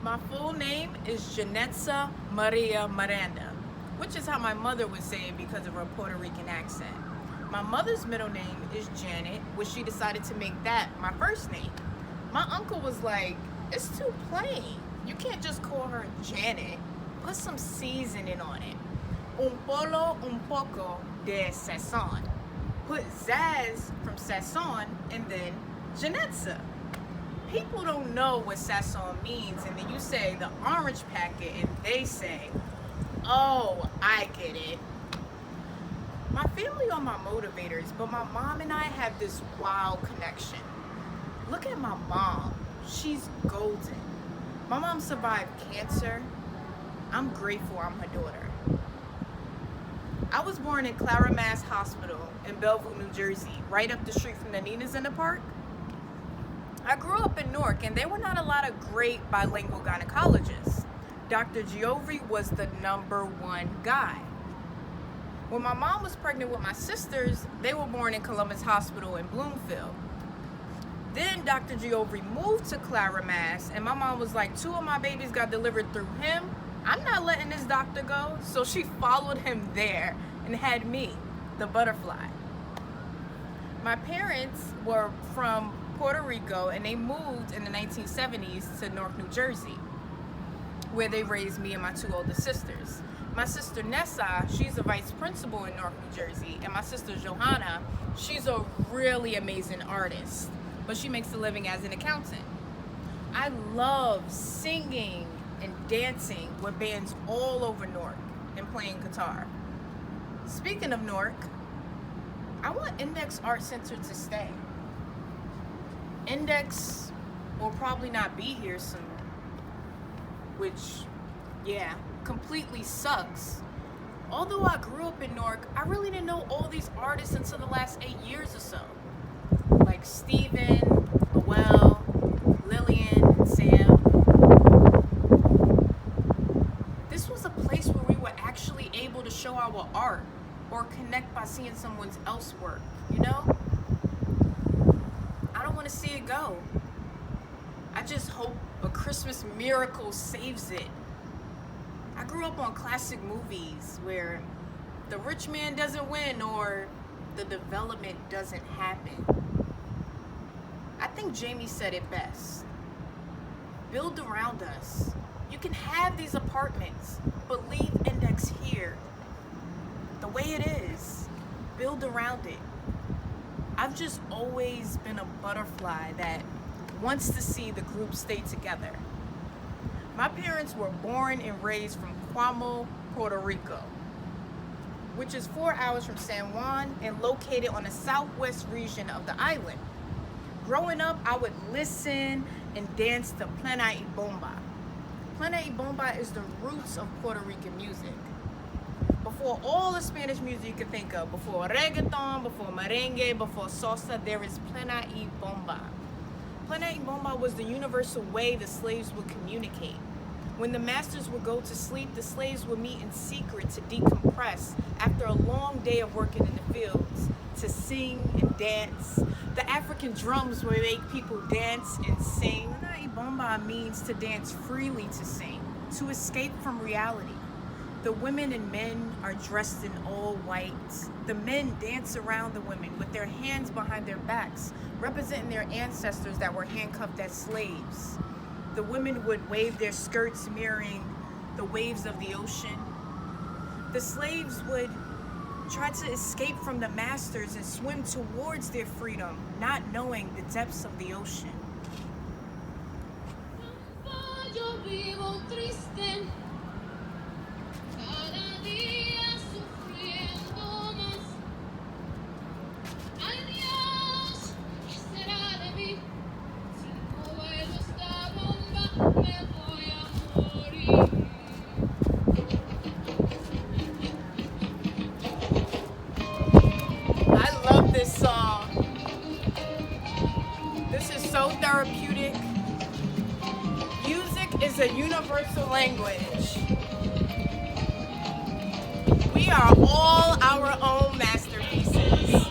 My full name is Janetza Maria Miranda, which is how my mother would say it because of her Puerto Rican accent. My mother's middle name is Janet, which she decided to make that my first name. My uncle was like, it's too plain. You can't just call her Janet. Put some seasoning on it. Un polo, un poco de sazon. Put Zaz from sazon and then Janetza. People don't know what sazon means, and then you say the orange packet and they say, oh, I get it. My family are my motivators, but my mom and I have this wild connection. Look at my mom. She's golden. My mom survived cancer. I'm grateful I'm her daughter. I was born in Clara Mass Hospital in Bellevue, New Jersey, right up the street from the Nina's in the park. I grew up in Newark, and there were not a lot of great bilingual gynecologists. Dr. Giovri was the #1 guy. When my mom was pregnant with my sisters, they were born in Columbus Hospital in Bloomfield. Then Dr. Giovri moved to Clara, Mass, and my mom was like, 2 of my babies got delivered through him. I'm not letting this doctor go. So she followed him there and had me, the butterfly. My parents were from Puerto Rico, and they moved in the 1970s to Newark, New Jersey, where they raised me and my 2 older sisters. My sister Nessa, she's a vice principal in Newark, New Jersey, and my sister Johanna, she's a really amazing artist, but she makes a living as an accountant. I love singing and dancing with bands all over Newark and playing guitar. Speaking of Newark, I want Index Art Center to stay. Index will probably not be here soon, which, yeah, completely sucks. Although I grew up in Newark, I really didn't know all these artists until the last 8 years or so. Like Steven, Lowell, Lillian, Sam. This was a place where we were actually able to show our art or connect by seeing someone else's work, you know? I don't want to see it go. I just hope a Christmas miracle saves it. I grew up on classic movies where the rich man doesn't win or the development doesn't happen. I think Jamie said it best. Build around us. You can have these apartments, but leave Index here. The way it is. Build around it. I've just always been a butterfly that wants to see the group stay together. My parents were born and raised from Cuamo, Puerto Rico, which is 4 hours from San Juan and located on the southwest region of the island. Growing up, I would listen and dance to Plena y Bomba. Plena y Bomba is the roots of Puerto Rican music. Before all the Spanish music you can think of, before reggaeton, before merengue, before salsa, there is Plena y Bomba. Plena y Bomba was the universal way the slaves would communicate. When the masters would go to sleep, the slaves would meet in secret to decompress after a long day of working in the fields, to sing and dance. The African drums would make people dance and sing. Plena y Bomba means to dance freely, to sing, to escape from reality. The women and men are dressed in all white. The men dance around the women with their hands behind their backs, representing their ancestors that were handcuffed as slaves. The women would wave their skirts, mirroring the waves of the ocean. The slaves would try to escape from the masters and swim towards their freedom, not knowing the depths of the ocean. I love this song. This is so therapeutic. Music is a universal language. We are all our own masterpieces.